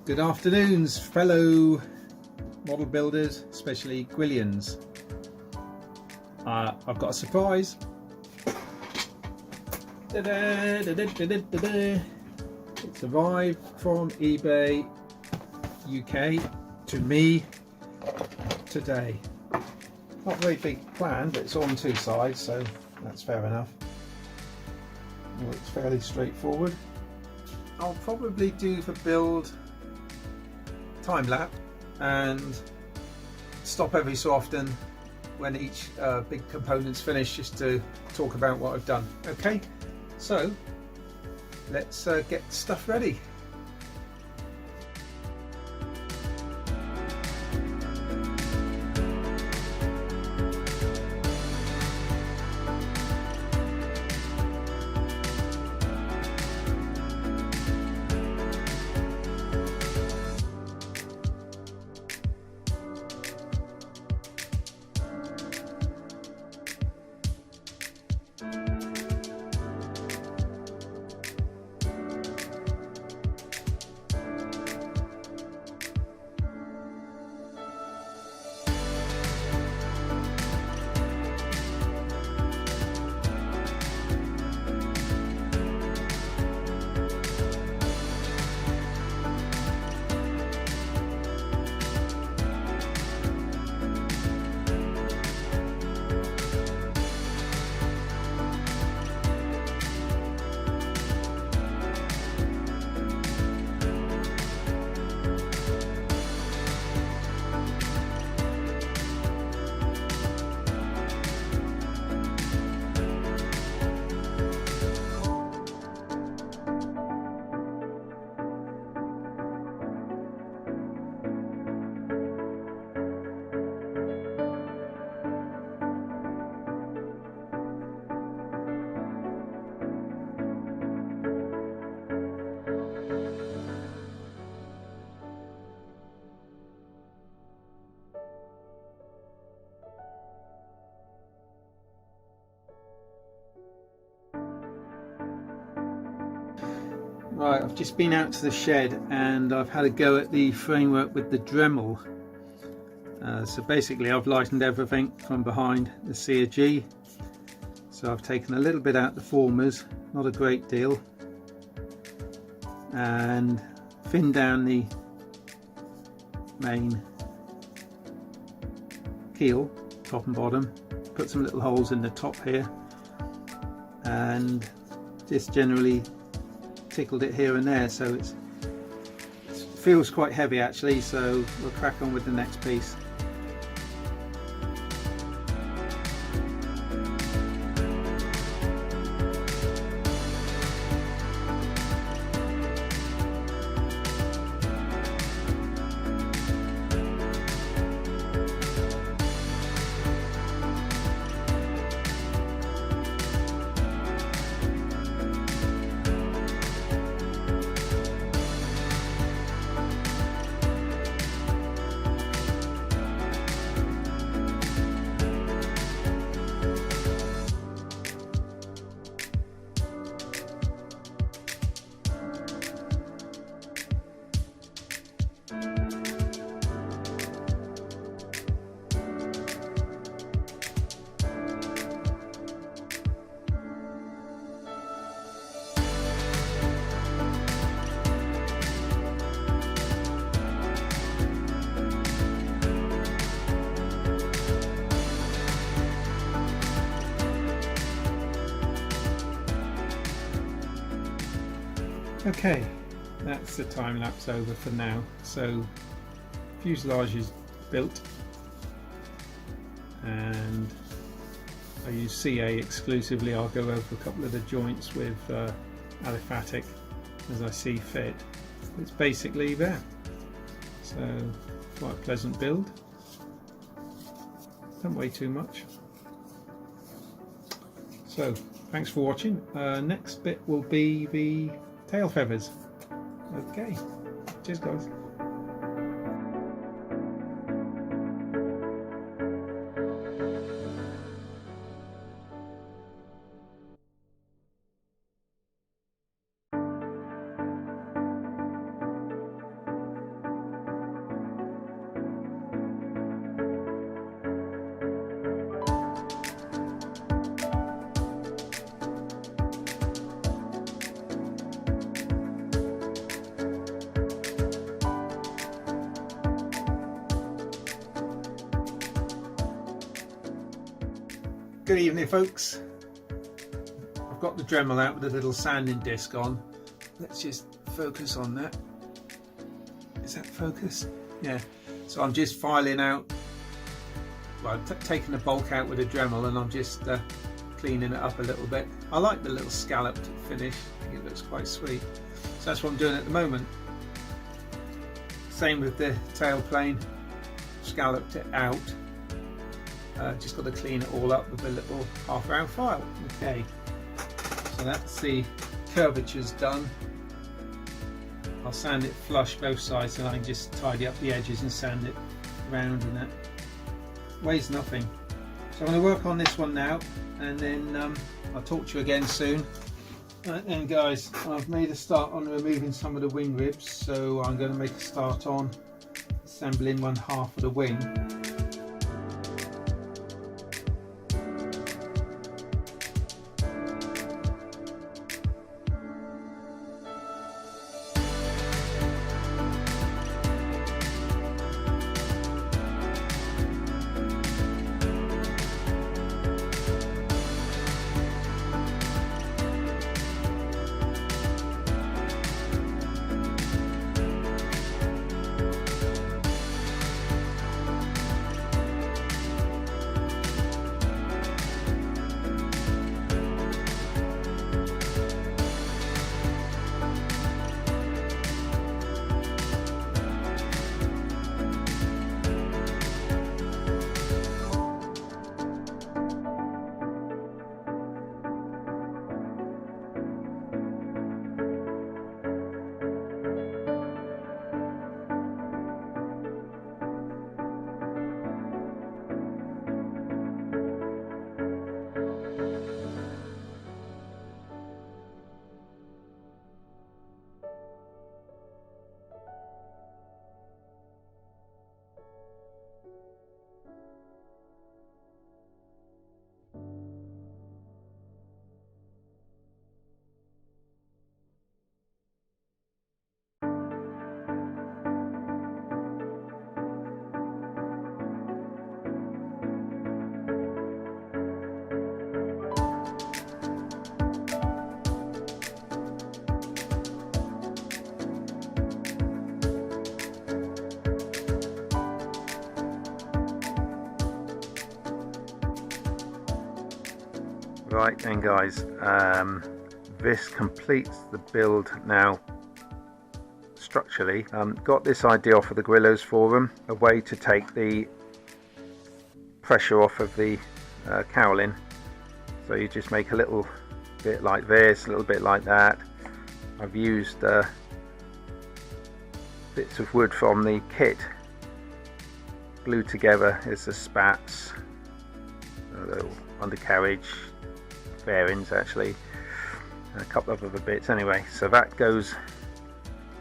Good afternoons, fellow model builders, especially Guillows. I've got a surprise. It's arrived from eBay UK to me today. Not a very big plan, but it's on two sides, so that's fair enough. It looks fairly straightforward. I'll probably do the build time lapse and stop every so often when each big component's finished, just to talk about what I've done. Okay, so let's get stuff ready. Right, I've just been out to the shed and I've had a go at the framework with the Dremel. So basically I've lightened everything from behind the CG. So I've taken a little bit out the formers, not a great deal, and thinned down the main keel, top and bottom, put some little holes in the top here, and just generally tickled it here and there, so it feels quite heavy actually, so we'll crack on with the next piece. Okay, that's the time lapse over for now. So fuselage is built and I use CA exclusively. I'll go over a couple of the joints with aliphatic as I see fit. It's basically there. So quite a pleasant build. Don't weigh too much. So thanks for watching. Next bit will be the tail feathers. Okay, cheers guys. Good evening, folks. I've got the Dremel out with a little sanding disc on. Let's just focus on that. Is that focused? Yeah. So I'm just filing out, well, I've taken the bulk out with a Dremel and I'm just cleaning it up a little bit. I like the little scalloped finish. I think it looks quite sweet. So that's what I'm doing at the moment. Same with the tail plane. Scalloped it out. Just got to clean it all up with a little half-round file. Okay, so that's the curvatures done. I'll sand it flush both sides and I can just tidy up the edges and sand it round, and that weighs nothing. So I'm going to work on this one now, and then I'll talk to you again soon. Right then, guys, I've made a start on removing some of the wing ribs, so I'm going to make a start on assembling one half of the wing. Right then, guys, this completes the build now structurally. Got this idea off of the Guillows forum, a way to take the pressure off of the cowling. So you just make a little bit like this, a little bit like that. I've used bits of wood from the kit glued together as the spats, a little undercarriage, bearings actually, and a couple of other bits. Anyway, so that goes,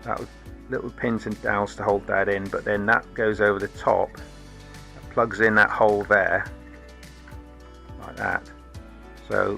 that little pins and dowels to hold that in, but then that goes over the top, plugs in that hole there like that, so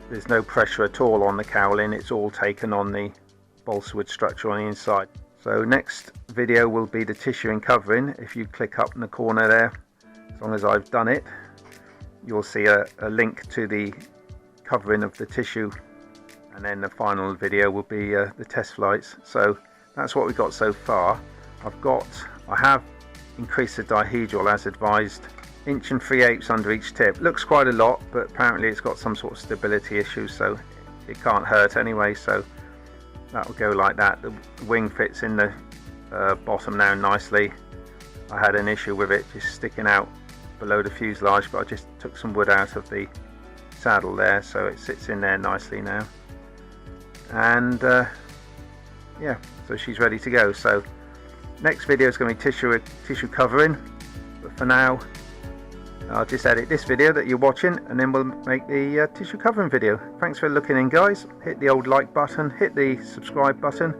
there's no pressure at all on the cowling. It's all taken on the balsa wood structure on the inside. So next video will be the tissuing covering. If you click up in the corner there, as long as I've done it, you'll see a link to the covering of the tissue, and then the final video will be the test flights. So that's what we've got so far. I have increased the dihedral as advised, 1 3/8 inches under each tip. Looks quite a lot, but apparently it's got some sort of stability issue, so it can't hurt anyway, so that will go like that. The wing fits in the bottom now nicely. I had an issue with it just sticking out below the fuselage, but I just took some wood out of the saddle there, so it sits in there nicely now. And yeah, so she's ready to go. So next video is going to be tissue covering, but for now I'll just edit this video that you're watching, and then we'll make the tissue covering video. Thanks for looking in, guys. Hit the old like button, hit the subscribe button.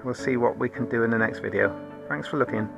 We'll see what we can do in the next video. Thanks for looking.